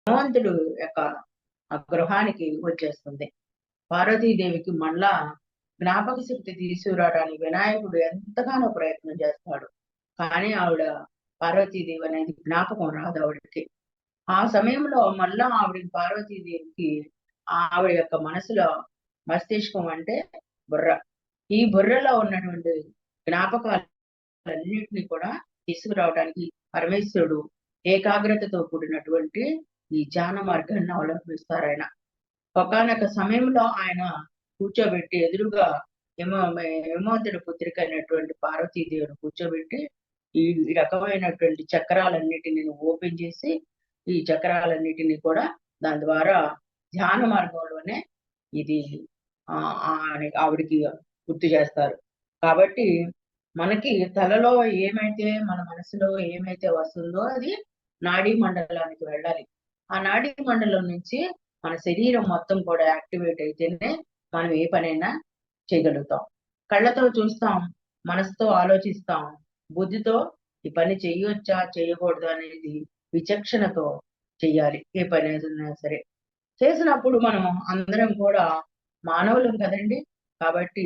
హిమవంతుడు యొక్క ఆ గృహానికి వచ్చేస్తుంది. పార్వతీదేవికి మళ్ళా జ్ఞాపక శక్తి తీసుకురావడానికి వినాయకుడు ఎంతగానో ప్రయత్నం చేస్తాడు. కానీ ఆవిడ పార్వతీదేవి అనేది జ్ఞాపకం రాదు ఆవిడకి. ఆ సమయంలో మళ్ళా పార్వతీదేవికి ఆవిడ యొక్క మనసులో మస్తిష్కం అంటే బుర్ర. ఈ బుర్రలో ఉన్నటువంటి జ్ఞాపకాలన్నింటినీ కూడా తీసుకురావడానికి పరమేశ్వరుడు ఏకాగ్రతతో కూడినటువంటి ఈ ధ్యాన మార్గాన్ని అవలంబిస్తారు ఆయన. ఒకానొక సమయంలో ఆయన కూర్చోబెట్టి ఎదురుగా హిమవంతుడి పుత్రిక అయినటువంటి పార్వతీదేవిని కూర్చోబెట్టి ఈ రకమైనటువంటి చక్రాలన్నిటిని ఓపెన్ చేసి ఈ చక్రాలన్నిటిని కూడా దాని ద్వారా ధ్యాన మార్గంలోనే ఇది ఆవిడికి గుర్తు చేస్తారు. కాబట్టి మనకి తలలో ఏమైతే మన మనసులో ఏమైతే వస్తుందో అది నాడీ మండలానికి వెళ్ళాలి. ఆ నాడీ మండలం నుంచి మన శరీరం మొత్తం కూడా యాక్టివేట్ అయితేనే మనం ఏ పనైనా చేయగలుగుతాం. కళ్ళతో చూస్తాం, మనసుతో ఆలోచిస్తాం, బుద్ధితో ఈ పని చేయవచ్చా చేయకూడదు అనేది విచక్షణతో చెయ్యాలి. ఏ పని ఏదైనా సరే చేసినప్పుడు మనం అందరం కూడా మానవులం కదండి. కాబట్టి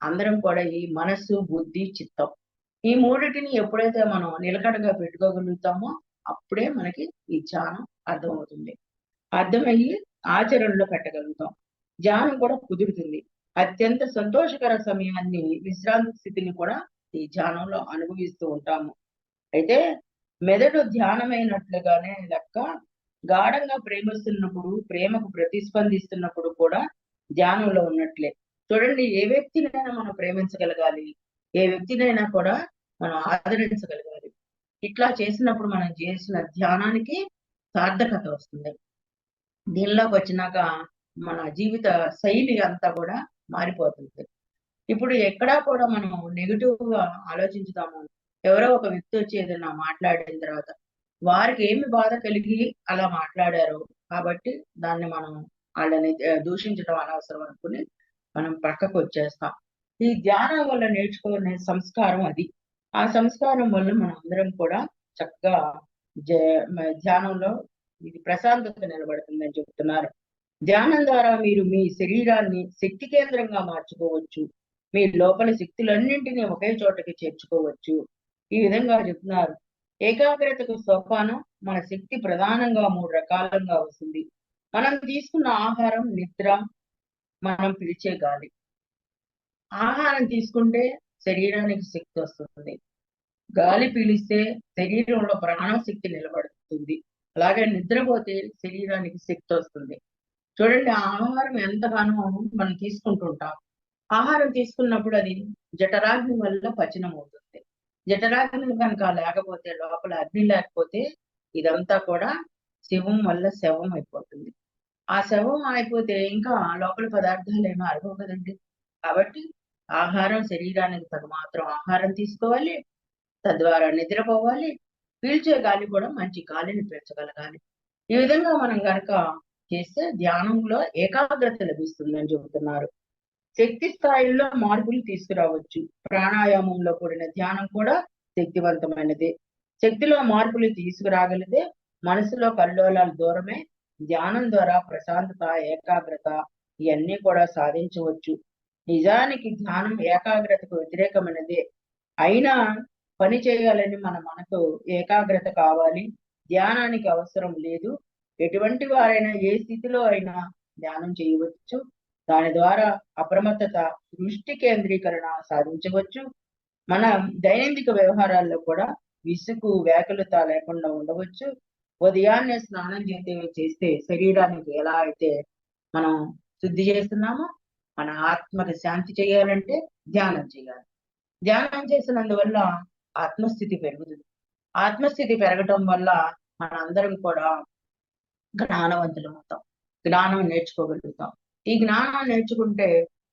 అందరం కూడా ఈ మనస్సు, బుద్ధి, చిత్తం ఈ మూడిటిని ఎప్పుడైతే మనం నిలకడగా పెట్టుకోగలుగుతామో అప్పుడే మనకి ఈ ధ్యానం అర్థమవుతుంది. అర్థమయ్యి ఆచరణలో పెట్టగలుగుతాం. ధ్యానం కూడా కుదురుతుంది. అత్యంత సంతోషకర సమయాన్ని, విశ్రాంతి స్థితిని కూడా ఈ ధ్యానంలో అనుభవిస్తూ ఉంటాము. అయితే మెదడు ధ్యానమైనట్లుగానే లెక్క గాఢంగా ప్రేమిస్తున్నప్పుడు, ప్రేమకు ప్రతిస్పందిస్తున్నప్పుడు కూడా ధ్యానంలో ఉన్నట్లే. చూడండి, ఏ వ్యక్తినైనా మనం ప్రేమించగలగాలి, ఏ వ్యక్తినైనా కూడా మనం ఆదరించగలగాలి. ఇట్లా చేసినప్పుడు మనం చేసిన ధ్యానానికి సార్థకత వస్తుంది. దీనిలోకి వచ్చినాక మన జీవిత శైలి అంతా కూడా మారిపోతుంది. ఇప్పుడు ఎక్కడా కూడా మనం నెగిటివ్ గా ఆలోచించుతాము. ఎవరో ఒక వ్యక్తి వచ్చి ఏదైనా మాట్లాడిన తర్వాత వారికి ఏమి బాధ కలిగి అలా మాట్లాడారు కాబట్టి దాన్ని మనం వాళ్ళని దూషించడం అనవసరం అనుకుని మనం పక్కకు వచ్చేస్తాం. ఈ ధ్యానం వల్ల నేర్చుకునే సంస్కారం అది. ఆ సంస్కారం వల్ల మనం అందరం కూడా చక్కగా ధ్యానంలో ఇది ప్రశాంతత నిలబడుతుందని చెప్తున్నారు. ధ్యానం ద్వారా మీరు మీ శరీరాన్ని శక్తి కేంద్రంగా మార్చుకోవచ్చు. మీ లోపల శక్తులన్నింటినీ ఒకే చోటకి చేర్చుకోవచ్చు. ఈ విధంగా చెప్తున్నారు. ఏకాగ్రతకు సోపానం మన శక్తి ప్రధానంగా 3 రకాలుగా వస్తుంది. మనం తీసుకున్న ఆహారం, నిద్ర, మనం పిలిచే గాలి. ఆహారం తీసుకుంటే శరీరానికి శక్తి వస్తుంది. గాలి పీలిస్తే శరీరంలో ప్రాణశక్తి నిలబడుతుంది. అలాగే నిద్రపోతే శరీరానికి శక్తి వస్తుంది. చూడండి, ఆహారం ఎంతగానో మనం తీసుకుంటుంటాం. ఆహారం తీసుకున్నప్పుడు అది జఠరాగ్ని వల్ల పచనం అవుతుంది. జఠరాగ్ని కనుక లేకపోతే, లోపల అగ్ని లేకపోతే ఇదంతా కూడా శివం వల్ల శవం అయిపోతుంది. ఆ శవం అయిపోతే ఇంకా లోపల పదార్థాలు ఏమో అరగవు కదండి. కాబట్టి ఆహారం శరీరానికి తగు మాత్రం ఆహారం తీసుకోవాలి, తద్వారా నిద్రపోవాలి. పీల్చే గాలి కూడా మంచి గాలిని పీల్చగలగాలి. ఈ విధంగా మనం గనక చేస్తే ధ్యానంలో ఏకాగ్రత లభిస్తుందని చెబుతున్నారు. శక్తి స్థాయిల్లో మార్పులు తీసుకురావచ్చు. ప్రాణాయామంలో కూడిన ధ్యానం కూడా శక్తివంతమైనది. శక్తిలో మార్పులు తీసుకురాగలిగితే మనసులో కల్లోలాలు దూరమే. ధ్యానం ద్వారా ప్రశాంతత, ఏకాగ్రత ఇవన్నీ కూడా సాధించవచ్చు. నిజానికి ధ్యానం ఏకాగ్రతకు వ్యతిరేకమైనదే. అయినా పని చేయాలని మనకు ఏకాగ్రత కావాలి. ధ్యానానికి అవసరం లేదు. ఎటువంటి వారైనా ఏ స్థితిలో అయినా ధ్యానం చేయవచ్చు. దాని ద్వారా అప్రమత్తత, దృష్టి కేంద్రీకరణ సాధించవచ్చు. మన దైనందిక వ్యవహారాల్లో కూడా విసుగు, వ్యాకులత లేకుండా ఉండవచ్చు. ఉదయాన్నే స్నానం చేస్తే శరీరానికి ఎలా అయితే మనం శుద్ధి చేస్తున్నామో, మన ఆత్మకి శాంతి చేయాలంటే ధ్యానం చేయాలి. ధ్యానం చేసినందువల్ల ఆత్మస్థితి పెరుగుతుంది. ఆత్మస్థితి పెరగటం వల్ల మనందరం కూడా జ్ఞానవంతులు అవుతాం. జ్ఞానం నేర్చుకోగలుగుతాం. ఈ జ్ఞానం నేర్చుకుంటే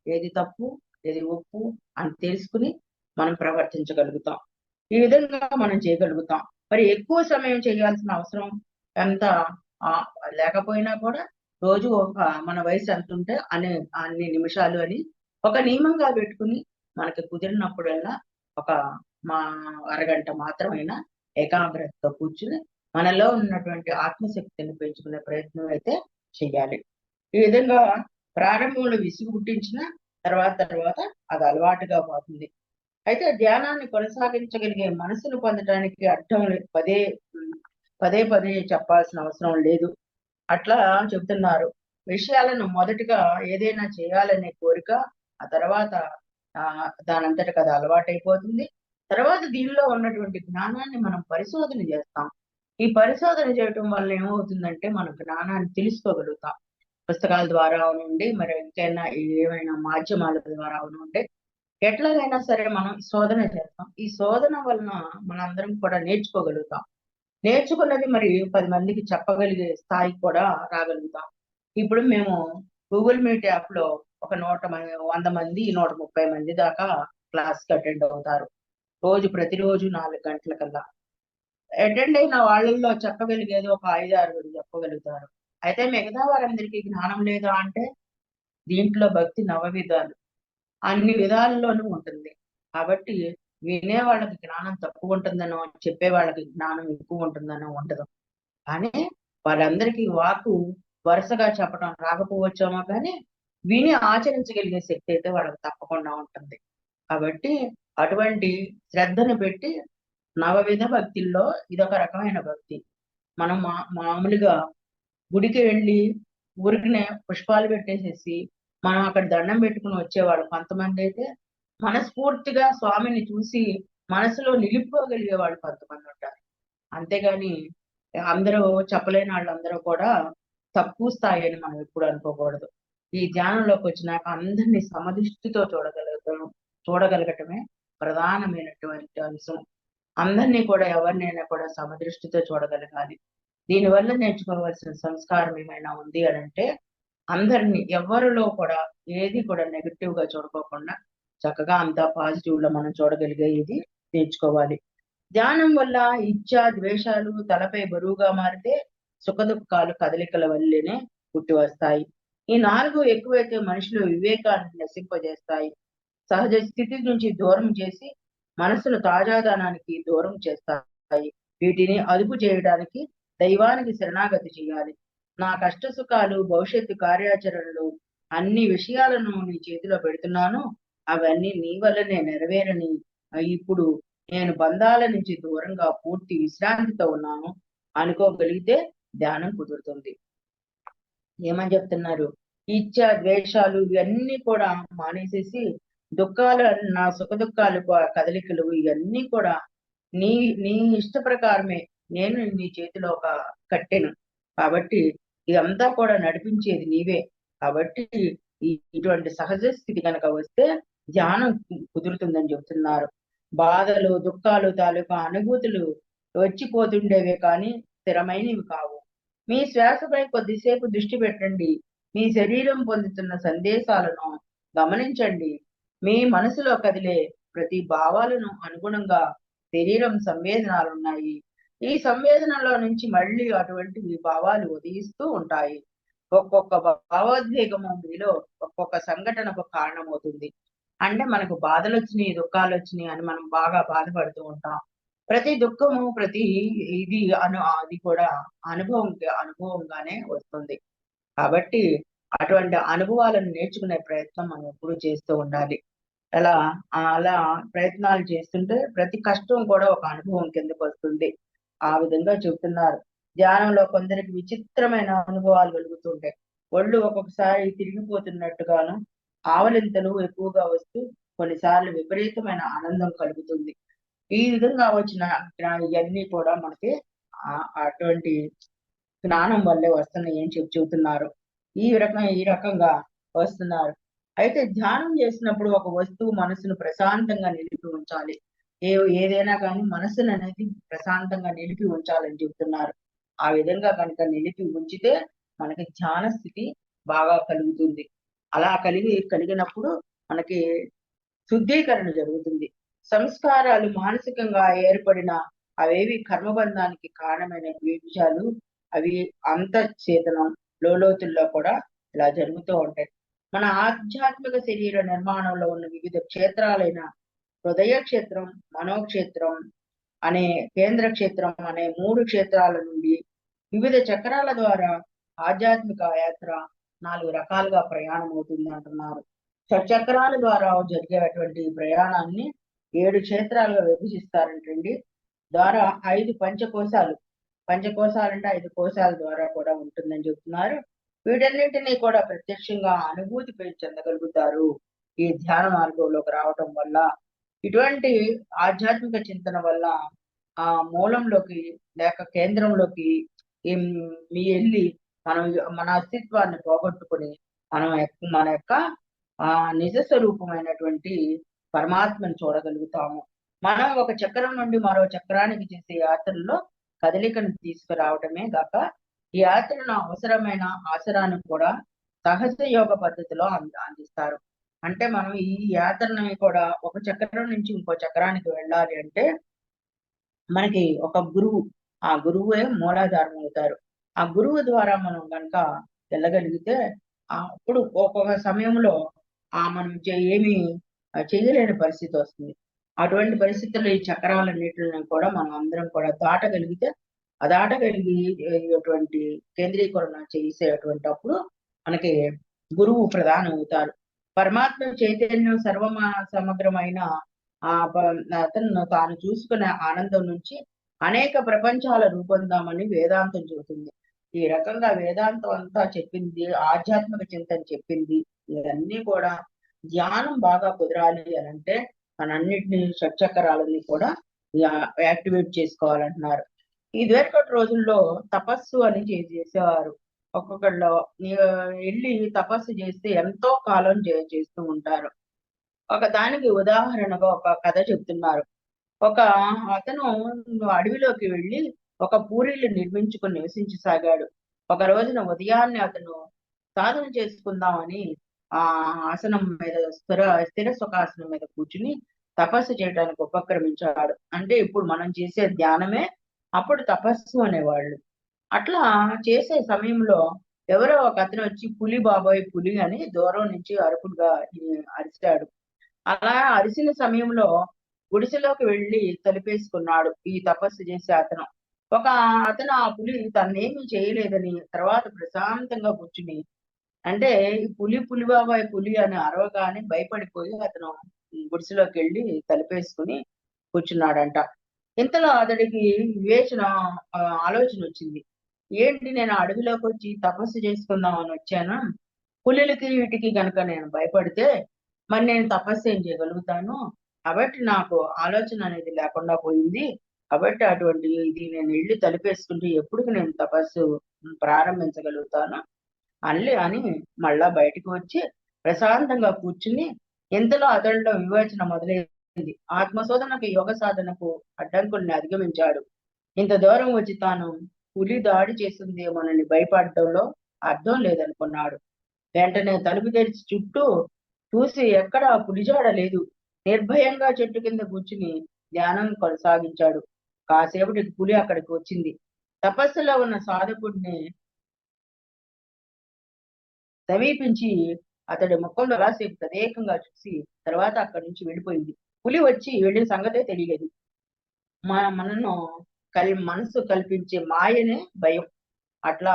ఏది తప్పు, ఏది ఒప్పు అని తెలుసుకుని మనం ప్రవర్తించగలుగుతాం. ఈ విధంగా మనం చేయగలుగుతాం. మరి ఎక్కువ సమయం చేయాల్సిన అవసరం ఎంత లేకపోయినా కూడా రోజు మన వయసు ఎంత ఉంటే అన్ని నిమిషాలు అని ఒక నియమంగా పెట్టుకుని మనకి కుదిరినప్పుడల్లా ఒక అరగంట మాత్రమైనా ఏకాగ్రతతో కూర్చుని మనలో ఉన్నటువంటి ఆత్మశక్తిని పెంచుకునే ప్రయత్నం అయితే చెయ్యాలి. ఈ విధంగా ప్రారంభంలో విసుగు పుట్టించిన తర్వాత తర్వాత అది అలవాటుగా పోతుంది. అయితే ధ్యానాన్ని కొనసాగించగలిగే మనసును పొందడానికి అర్థం పదే పదే చెప్పాల్సిన అవసరం లేదు. అట్లా చెబుతున్నారు. విషయాలను మొదటిగా ఏదైనా చేయాలనే కోరిక, ఆ తర్వాత దానంతటికి అది అలవాటైపోతుంది. తర్వాత దీనిలో ఉన్నటువంటి జ్ఞానాన్ని మనం పరిశోధన చేస్తాం. ఈ పరిశోధన చేయటం వల్ల ఏమవుతుందంటే మనం జ్ఞానాన్ని తెలుసుకోగలుగుతాం. పుస్తకాల ద్వారా అవనండి, మరి ఇంకైనా ఏమైనా మాధ్యమాల ద్వారా అవనండి, ఎట్లాగైనా సరే మనం శోధన చేస్తాం. ఈ శోధన వలన మనందరం కూడా నేర్చుకోగలుగుతాం. నేర్చుకున్నది మరి 10 మందికి చెప్పగలిగే స్థాయికి కూడా రాగలుగుతాం. ఇప్పుడు మేము గూగుల్ మీట్ యాప్‌లో ఒక 100 మంది, 130 మంది దాకా క్లాస్‌కి అటెండ్ అవుతారు. ప్రతిరోజు 4 గంటలకల్లా. అటెండ్ అయిన వాళ్ళల్లో చెప్పగలిగేది ఒక 5, 6 చెప్పగలుగుతారు. అయితే మిగతా వారందరికీ జ్ఞానం లేదా అంటే, దీంట్లో భక్తి నవవిధాలు. అన్ని విధాల్లోనూ ఉంటుంది. కాబట్టి వినే వాళ్ళకి జ్ఞానం తక్కువ ఉంటుందనో, చెప్పే వాళ్ళకి జ్ఞానం ఎక్కువ ఉంటుందనో ఉండదు. కానీ వాళ్ళందరికీ వాక్కు వరుసగా చెప్పడం రాకపోవచ్చేమో కానీ, విని ఆచరించగలిగే శక్తి అయితే వాళ్ళకి తప్పకుండా ఉంటుంది. కాబట్టి అటువంటి శ్రద్ధను పెట్టి నవవిధ భక్తుల్లో ఇదొక రకమైన భక్తి. మనం మామూలుగా గుడికి వెళ్ళి ఊరికనే పుష్పాలు పెట్టేసేసి మనం అక్కడ దండం పెట్టుకుని వచ్చేవాళ్ళు కొంతమంది అయితే, మనస్ఫూర్తిగా స్వామిని చూసి మనసులో నిలుపుకోగలిగే వాళ్ళు కొంతమంది ఉంటారు. అంతేగాని అందరూ చెప్పలేని వాళ్ళందరూ కూడా తక్కువ స్థాయి అని మనం ఎప్పుడు అనుకోకూడదు. ఈ ధ్యానంలోకి వచ్చినాక అందరినీ సమదృష్టితో చూడగలగటమే ప్రధానమైనటువంటి అంశం. అందరినీ కూడా ఎవరినైనా కూడా సమదృష్టితో చూడగలగాలి. దీనివల్ల నేర్చుకోవాల్సిన సంస్కారం ఏమైనా ఉంది అనంటే, అందరినీ ఎవరిలో కూడా ఏది కూడా నెగెటివ్ గా చూడుకోకుండా చక్కగా అంతా పాజిటివ్ లో మనం చూడగలిగే ఇది నేర్చుకోవాలి. ధ్యానం వల్ల ఇచ్ఛా, ద్వేషాలు తలపై బరువుగా మారితే సుఖదుఖాలు కదలికల వల్లనే పుట్టి వస్తాయి. ఈ 4 ఎక్కువైతే మనిషిలో వివేకాన్ని నశింపజేస్తాయి. సహజ స్థితి నుంచి దూరం చేసి మనసును తాజాదనానికి దూరం చేస్తాయి. వీటిని అదుపు చేయడానికి దైవానికి శరణాగతి చేయాలి. నా కష్ట సుఖాలు, భవిష్యత్తు కార్యాచరణలు అన్ని విషయాలను నీ చేతిలో పెడుతున్నాను. అవన్నీ నీ వల్లనే నెరవేరని ఇప్పుడు నేను బంధాల నుంచి దూరంగా పూర్తి విశ్రాంతితో ఉన్నాను అనుకోగలిగితే ధ్యానం కుదురుతుంది. ఏమని చెప్తున్నారు? ఇచ్చ, ద్వేషాలు ఇవన్నీ కూడా మానేసేసి దుఃఖాలు, నా సుఖ దుఃఖాలు కదలికలు ఇవన్నీ కూడా నీ నీ ఇష్ట ప్రకారమే. నేను నీ చేతిలో ఒక కట్టెను. కాబట్టి ఇదంతా కూడా నడిపించేది నీవే. కాబట్టి ఇటువంటి సహజ స్థితి కనుక వస్తే ధ్యానం కుదురుతుందని చెబుతున్నారు. బాధలు, దుఃఖాలు తాలూకా అనుభూతులు వచ్చిపోతుండేవే కానీ స్థిరమైనవి కావు. మీ శ్వాసపై కొద్దిసేపు దృష్టి పెట్టండి. మీ శరీరం పొందుతున్న సందేశాలను గమనించండి. మీ మనసులో కదిలే ప్రతి భావాలను అనుగుణంగా శరీరం సంవేదనాలున్నాయి. ఈ సంవేదనలో నుంచి మళ్ళీ అటువంటి భావాలు ఉదయిస్తూ ఉంటాయి. ఒక్కొక్క భావోద్వేగము మీలో ఒక్కొక్క సంఘటనకు కారణమవుతుంది. అంటే మనకు బాధలు వచ్చినాయి, దుఃఖాలు వచ్చినాయి అని మనం బాగా బాధపడుతూ ఉంటాం. ప్రతి దుఃఖము, ప్రతి అది కూడా అనుభవంగానే వస్తుంది. కాబట్టి అటువంటి అనుభవాలను నేర్చుకునే ప్రయత్నం మనం ఎప్పుడూ చేస్తూ ఉండాలి. అలా అలా ప్రయత్నాలు చేస్తుంటే ప్రతి కష్టం కూడా ఒక అనుభవం కిందకు వస్తుంది. ఆ విధంగా చెబుతున్నారు. ధ్యానంలో కొందరికి విచిత్రమైన అనుభవాలు కలుగుతుంటాయి. ఒళ్ళు ఒక్కొక్కసారి తిరిగిపోతున్నట్టుగాను, ఆవలింతలు ఎక్కువగా వస్తూ కొన్నిసార్లు విపరీతమైన ఆనందం కలుగుతుంది. ఈ విధంగా వచ్చిన ఇవన్నీ కూడా మనకి అటువంటి జ్ఞానం వల్లే వస్తున్నాయి అని చెబుతున్నారు. ఈ రకంగా వస్తున్నారు. అయితే ధ్యానం చేసినప్పుడు ఒక వస్తువు మనసును ప్రశాంతంగా నిలిపి ఉంచాలి. ఏదైనా కానీ మనసును అనేది ప్రశాంతంగా నిలిపి ఉంచాలని చెబుతున్నారు. ఆ విధంగా కనుక నిలిపి ఉంచితే మనకి ధ్యాన స్థితి బాగా కలుగుతుంది. అలా కలిగినప్పుడు మనకి శుద్ధీకరణ జరుగుతుంది. సంస్కారాలు మానసికంగా ఏర్పడిన అవేవి కర్మబంధానికి కారణమైన బీజాలు, అవి అంతఃచేతనం లోతుల్లో కూడా ఇలా జరుగుతూ ఉంటాయి. మన ఆధ్యాత్మిక శరీర నిర్మాణంలో ఉన్న వివిధ క్షేత్రాలైన హృదయ క్షేత్రం, మనోక్షేత్రం, అనే కేంద్ర క్షేత్రం అనే 3 క్షేత్రాల నుండి వివిధ చక్రాల ద్వారా ఆధ్యాత్మిక యాత్ర 4 రకాలుగా ప్రయాణం అవుతుంది అంటున్నారు. షట్చక్రాల ద్వారా జరిగేటువంటి ప్రయాణాన్ని 7 క్షేత్రాలుగా విభజిస్తారంటండి. ద్వారా 5 పంచకోశాలు, పంచకోశాలంటే 5 కోశాల ద్వారా కూడా ఉంటుందని చెబుతున్నారు. వీటన్నింటినీ కూడా ప్రత్యక్షంగా అనుభూతి చెందగలుగుతారు ఈ ధ్యాన మార్గంలోకి రావటం వల్ల. ఇటువంటి ఆధ్యాత్మిక చింతన వల్ల ఆ మూలంలోకి లేక కేంద్రంలోకి మీ వెళ్ళి మనం మన అస్తిత్వాన్ని పోగొట్టుకుని మన యొక్క నిజ స్వరూపమైనటువంటి పరమాత్మను చూడగలుగుతాము. మనం ఒక చక్రం నుండి మరో చక్రానికి చేసే యాత్రలో కదలికను తీసుకురావటమే గాక ఈ యాత్రను అవసరమైన ఆసరాన్ని కూడా సహజ యోగ పద్ధతిలో అందిస్తారు. అంటే మనం ఈ యాత్రని కూడా ఒక చక్రం నుంచి ఇంకో చక్రానికి వెళ్ళాలి అంటే మనకి ఒక గురువు, ఆ గురువే మూలాధారం అవుతారు. ఆ గురువు ద్వారా మనం కనుక వెళ్ళగలిగితే అప్పుడు ఒక్కొక్క సమయంలో మనం ఏమి చేయలేని పరిస్థితి వస్తుంది. అటువంటి పరిస్థితుల్లో ఈ చక్రాలన్నిటిని కూడా మనం అందరం కూడా దాటగలిగితే ఆ దాటగలిగి కేంద్రీకరణ చేసేటువంటి అప్పుడు మనకి గురువు ప్రధానం అవుతారు. పరమాత్మ చైతన్యం సమగ్రమైన అతను తాను చూసుకునే ఆనందం నుంచి అనేక ప్రపంచాల రూపొందామని వేదాంతం చెబుతుంది. ఈ రకంగా వేదాంతం అంతా చెప్పింది, ఆధ్యాత్మిక చింతన చెప్పింది. ఇవన్నీ కూడా ధ్యానం బాగా కుదరాలి అని అంటే మనంన్నిటిని షట్చక్రాలని కూడా యాక్టివేట్ చేసుకోవాలంటున్నారు. ఇదివరకటి రోజుల్లో తపస్సు అని చేసేవారు. ఒక్కొక్కళ్ళు వెళ్ళి తపస్సు చేస్తే ఎంతో కాలం చేస్తూ ఉంటారు. ఒక దానికి ఉదాహరణగా ఒక కథ చెప్తున్నారు. ఒక అతను అడవిలోకి వెళ్ళి ఒక పూరీలు నిర్మించుకుని నివసించసాగాడు. ఒక రోజున ఉదయాన్నే అతను సాధన చేసుకుందామని ఆ ఆసనం మీద స్థిర సుఖాసనం మీద కూర్చుని తపస్సు చేయడానికి ఉపక్రమించాడు. అంటే ఇప్పుడు మనం చేసే ధ్యానమే అప్పుడు తపస్సు అనేవాళ్ళు. అట్లా చేసే సమయంలో ఎవరో ఒక అతను వచ్చి పులి బాబాయ్ పులి అని దూరం నుంచి అరుపుగా అరిచాడు. అలా అరిసిన సమయంలో గుడిసెలోకి వెళ్ళి తలుపేసుకున్నాడు ఈ తపస్సు చేసే అతను. అతను ఆ పులి తన్నేమీ చేయలేదని తర్వాత ప్రశాంతంగా కూర్చుని, అంటే ఈ పులి బాబాయ్ పులి అని అరవగానే భయపడిపోయి అతను గుడిసెలోకి వెళ్ళి తలుపేసుకుని కూర్చున్నాడంట. ఇంతలో అతడికి ఆలోచన వచ్చింది. ఏంటి, నేను అడవిలోకి వచ్చి తపస్సు చేసుకుందామని వచ్చాను, పులులకి వీటికి గనక నేను భయపడితే మరి నేను తపస్సు ఏం చేయగలుగుతాను? కాబట్టి నాకు ఆలోచన అనేది లేకుండా పోయింది. కాబట్టి ఇది నేను వెళ్ళి తలుపేసుకుంటే ఎప్పుడు నేను తపస్సు ప్రారంభించగలుగుతాను అని మళ్ళా బయటకు వచ్చి ప్రశాంతంగా కూర్చుని, ఇంతలో అతడిలో వివేచన మొదలైంది. ఆత్మశోధనకు యోగ సాధనకు అడ్డంకుల్ని అధిగమించాడు. ఇంత దూరం వచ్చి తాను పులి దాడి చేస్తుందేమోనని భయపడటంలో అర్థం లేదనుకున్నాడు. వెంటనే తలుపు తెరిచి చుట్టూ చూసి ఎక్కడా పులిజాడ లేదు. నిర్భయంగా చెట్టు కింద కూర్చుని ధ్యానం కొనసాగించాడు. కాసేపటికి పులి అక్కడికి వచ్చింది. తపస్సులో ఉన్న సాధకుడిని సమీపించి అతడి ముఖంలో కాసేపు ప్రత్యేకంగా చూసి తర్వాత అక్కడి నుంచి వెళ్ళిపోయింది. పులి వచ్చి వెళ్ళిన సంగతే తెలియలేదు. మనసు కల్పించే మాయనే భయం. అట్లా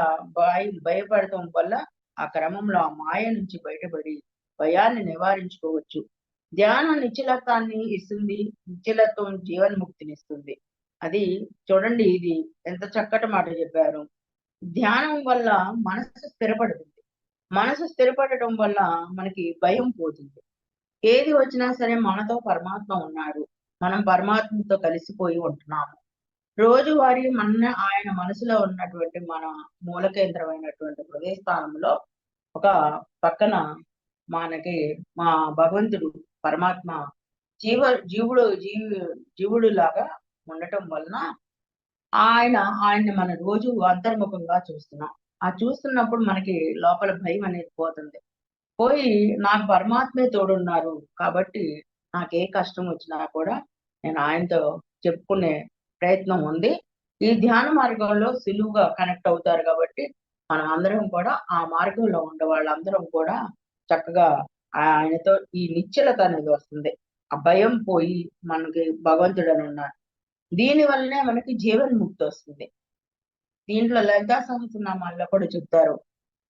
భయపడటం వల్ల ఆ క్రమంలో ఆ మాయ నుంచి బయటపడి భయాన్ని నివారించుకోవచ్చు. ధ్యానం నిశ్చలత్వాన్ని ఇస్తుంది. నిశ్చలత్వం జీవన్ముక్తినిస్తుంది. అది చూడండి, ఇది ఎంత చక్కటి మాట చెప్పారు. ధ్యానం వల్ల మనసు స్థిరపడుతుంది. మనసు స్థిరపడటం వల్ల మనకి భయం పోతుంది. ఏది వచ్చినా సరే మనతో పరమాత్మ ఉన్నాడు, మనం పరమాత్మతో కలిసిపోయి ఉంటున్నాము. రోజువారీ ఆయన మనసులో ఉన్నటువంటి మన మూల కేంద్రమైనటువంటి హృదయ స్థానంలో ఒక పక్కన మా భగవంతుడు పరమాత్మ జీవుడు లాగా ఉండటం వలన ఆయన్ని మన రోజు అంతర్ముఖంగా చూస్తున్నాం. ఆ చూస్తున్నప్పుడు మనకి లోపల భయం అనేది పోతుంది. పోయి నాకు పరమాత్మే తోడున్నారు కాబట్టి నాకే కష్టం వచ్చినా కూడా నేను ఆయనతో చెప్పుకునే ప్రయత్నం ఉంది. ఈ ధ్యాన మార్గంలో సులువుగా కనెక్ట్ అవుతారు కాబట్టి మనం అందరం కూడా ఆ మార్గంలో ఉండే వాళ్ళందరం కూడా చక్కగా ఆయనతో ఈ నిశ్చలత అనేది వస్తుంది. ఆ భయం పోయి మనకి భగవంతుడు అని ఉన్నారు. దీని వల్లనే మనకి జీవన్ముక్తి వస్తుంది. దీంట్లో లలితా సహస్రనామాల్లో కూడా చెప్తారు,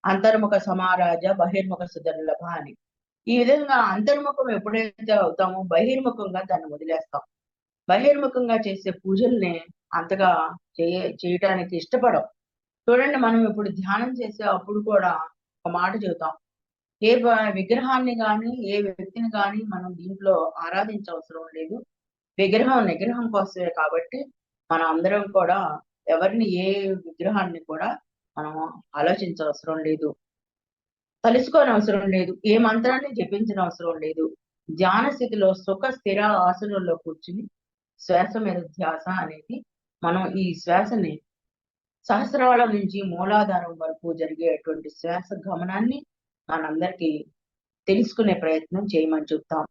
అంతర్ముఖ సమారాజ బహిర్ముఖ సుదుర్లభ అని. ఈ విధంగా అంతర్ముఖం ఎప్పుడైతే అవుతామో బహిర్ముఖంగా దాన్ని వదిలేస్తాం. బహిర్ముఖంగా చేసే పూజల్ని అంతగా చేయటానికి ఇష్టపడం. చూడండి, మనం ఇప్పుడు ధ్యానం చేసే అప్పుడు కూడా ఒక మాట చెబుతాం, ఏ విగ్రహాన్ని గాని ఏ వ్యక్తిని గాని మనం దీంట్లో ఆరాధించవసరం లేదు. విగ్రహం నిగ్రహం కోసమే కాబట్టి మనం అందరం కూడా ఎవరిని ఏ విగ్రహాన్ని కూడా మనం ఆలోచించవసరం లేదు, తలుసుకోని అవసరం లేదు, ఏ మంత్రాన్ని జపించిన అవసరం లేదు. ధ్యాన స్థితిలో సుఖ స్థిర ఆసనంలో కూర్చుని శ్వాస మీద ధ్యాస అనేది, మనం ఈ శ్వాసని సహస్రాల నుంచి మూలాధారం వరకు జరిగేటువంటి శ్వాస గమనాన్ని మనందరికీ తెలుసుకునే ప్రయత్నం చేయమని చెప్తాం.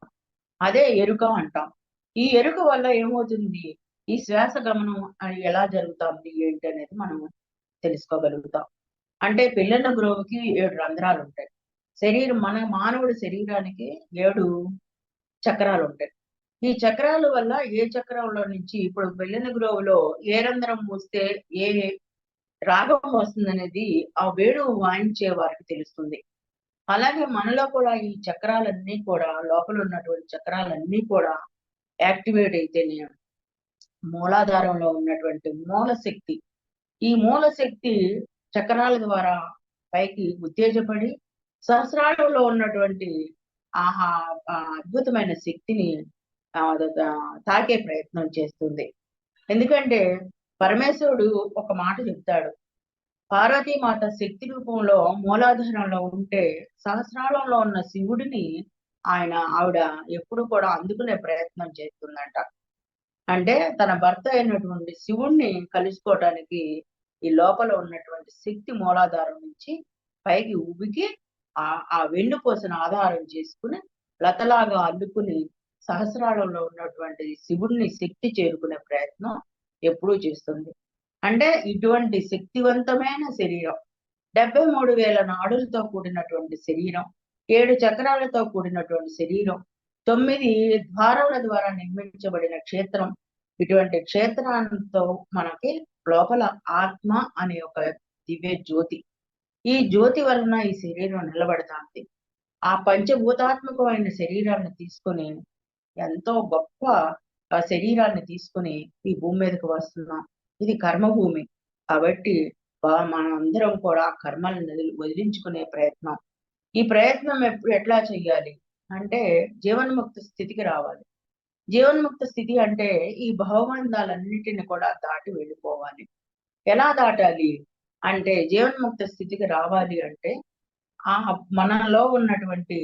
అదే ఎరుక అంటాం. ఈ ఎరుక వల్ల ఏమవుతుంది, ఈ శ్వాస గమనం ఎలా జరుగుతుంది ఏంటి అనేది మనం తెలుసుకోగలుగుతాం. అంటే పిల్లల గ్రోవుకి 7 రంధ్రాలు ఉంటాయి. మన మానవుడి శరీరానికి 7 చక్రాలు ఉంటాయి. ఈ చక్రాల వల్ల ఏ చక్రంలో నుంచి ఇప్పుడు పిల్లల గ్రోవులో ఏ రంధ్రం మూస్తే ఏ రాగం వస్తుందనేది ఆ వేణువు వాయించే వారికి తెలుస్తుంది. అలాగే మనలో కూడా ఈ చక్రాలన్నీ కూడా, లోపల ఉన్నటువంటి చక్రాలన్నీ కూడా యాక్టివేట్ అయితేనే మూలాధారంలో ఉన్నటువంటి మూల శక్తి, ఈ మూల శక్తి చక్రాల ద్వారా పైకి ఉత్తేజపడి సహస్రాలలో ఉన్నటువంటి ఆహా అద్భుతమైన శక్తిని తాకే ప్రయత్నం చేస్తుంది. ఎందుకంటే పరమేశ్వరుడు ఒక మాట చెప్తాడు, పార్వతీమాత శక్తి రూపంలో మూలాధారంలో ఉంటే సహస్రాలంలో ఉన్న శివుడిని ఆవిడ ఎప్పుడు కూడా అందుకునే ప్రయత్నం చేస్తుందంట. అంటే తన భర్త అయినటువంటి శివుణ్ణి కలుసుకోవటానికి ఈ లోపల ఉన్నటువంటి శక్తి మూలాధారం నుంచి పైకి ఉబికి ఆ వెన్నుపూసను ఆధారం చేసుకుని లతలాగా అల్లుకుని సహస్రాలలో ఉన్నటువంటి శివుణ్ణి శక్తి చేరుకునే ప్రయత్నం ఎప్పుడూ చేస్తుంది. అంటే ఇటువంటి శక్తివంతమైన శరీరం, 73,000 నాడులతో కూడినటువంటి శరీరం, 7 చక్రాలతో కూడినటువంటి శరీరం, 9 ద్వారాల ద్వారా నిర్మించబడిన క్షేత్రం. ఇటువంటి క్షేత్రంతో మనకి లోపల ఆత్మ అనే ఒక దివ్య జ్యోతి, ఈ జ్యోతి వలన ఈ శరీరం నిలబడతాంది. ఆ పంచభూతాత్మకమైన శరీరాన్ని తీసుకొని, ఎంతో గొప్ప శరీరాన్ని తీసుకుని ఈ భూమి మీదకి వస్తున్నాం. ఇది కర్మభూమి కాబట్టి మనం అందరం కూడా కర్మలను వదిలించుకునే ప్రయత్నం. ఈ ప్రయత్నం ఎట్లా చెయ్యాలి అంటే జీవన్ముక్త స్థితికి రావాలి. జీవన్ముక్త స్థితి అంటే ఈ భవబంధాలన్నిటిని కూడా దాటి వెళ్ళిపోవాలి. ఎలా దాటాలి అంటే, జీవన్ముక్త స్థితికి రావాలి అంటే ఆ మనలో ఉన్నటువంటి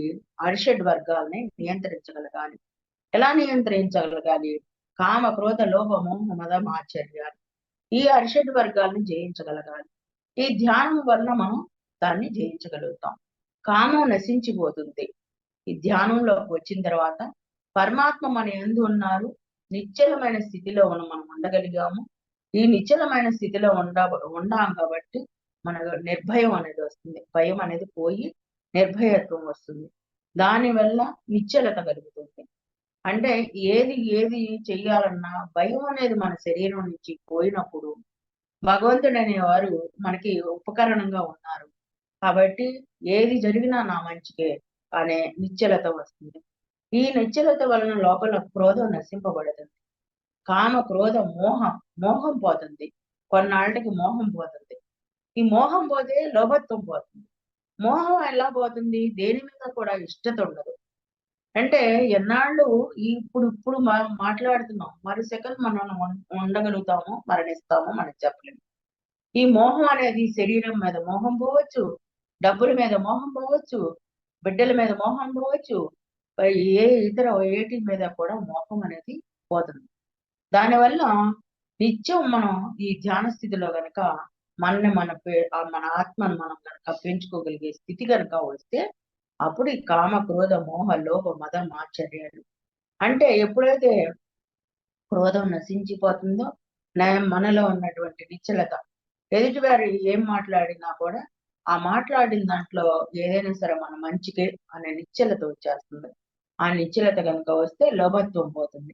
అరిషడ్ వర్గాల్ని నియంత్రించగలగాలి. ఎలా నియంత్రించగలగాలి? కామ క్రోధ లోభ మోహ మద మాచర్యాలు, ఈ అరిషడ్ వర్గాల్ని జయించగలగాలి. ఈ ధ్యానం వల్ల మనం దాన్ని జయించగలుగుతాం. కామం నశించిపోతుంది. ఈ ధ్యానంలోకి వచ్చిన తర్వాత పరమాత్మ మన యందు ఉన్నారు, నిశ్చలమైన స్థితిలో మనం ఉండగలిగాము. ఈ నిశ్చలమైన స్థితిలో ఉండాం కాబట్టి మన నిర్భయం అనేది వస్తుంది. భయం అనేది పోయి నిర్భయత్వం వస్తుంది. దానివల్ల నిశ్చలత కలుగుతుంది. అంటే ఏది ఏది చెయ్యాలన్నా భయం అనేది మన శరీరం నుంచి పోయినప్పుడు భగవంతుడు అనేవారు మనకి ఉపకరణంగా ఉన్నారు. కాబట్టి ఏది జరిగినా నా మంచికే అనే నిశ్చలత వస్తుంది. ఈ నిశ్చలత వలన లోపల క్రోధం నశింపబడుతుంది. కామ క్రోధ మోహం పోతుంది. కొన్నాళ్ళకి మోహం పోతుంది. ఈ మోహం పోతే లోభత్వం పోతుంది. మోహం ఎలా పోతుంది? దేని మీద కూడా ఇష్టత ఉండదు. అంటే ఎన్నాళ్ళు ఇప్పుడు మాట్లాడుతున్నాం, మరు సెకండ్ మనం ఉండగలుగుతాము, మరణిస్తాము, మనకి చెప్పలేము. ఈ మోహం అనేది శరీరం మీద మోహం పోవచ్చు, డబ్బుల మీద మోహం పోవచ్చు, బిడ్డల మీద మోహం పోవచ్చు, ఏ ఇతర ఏటి మీద కూడా మోహం అనేది పోతుంది. దానివల్ల నిత్యం మనం ఈ ధ్యాన స్థితిలో గనక మన ఆత్మను మనం కనుక పెంచుకోగలిగే స్థితి కనుక వస్తే అప్పుడు ఈ కామ క్రోధ మోహ లోభ మద మాచర్యాలు, అంటే ఎప్పుడైతే క్రోధం నశించిపోతుందో మనలో ఉన్నటువంటి నిశ్చలత, ఎదుటివారు ఏం మాట్లాడినా కూడా ఆ మాట్లాడిన దాంట్లో ఏదైనా సరే మన మంచికే అనే నిశ్చలత వచ్చేస్తుంది. ఆ నిశ్చలత కనుక వస్తే లోభత్వం పోతుంది.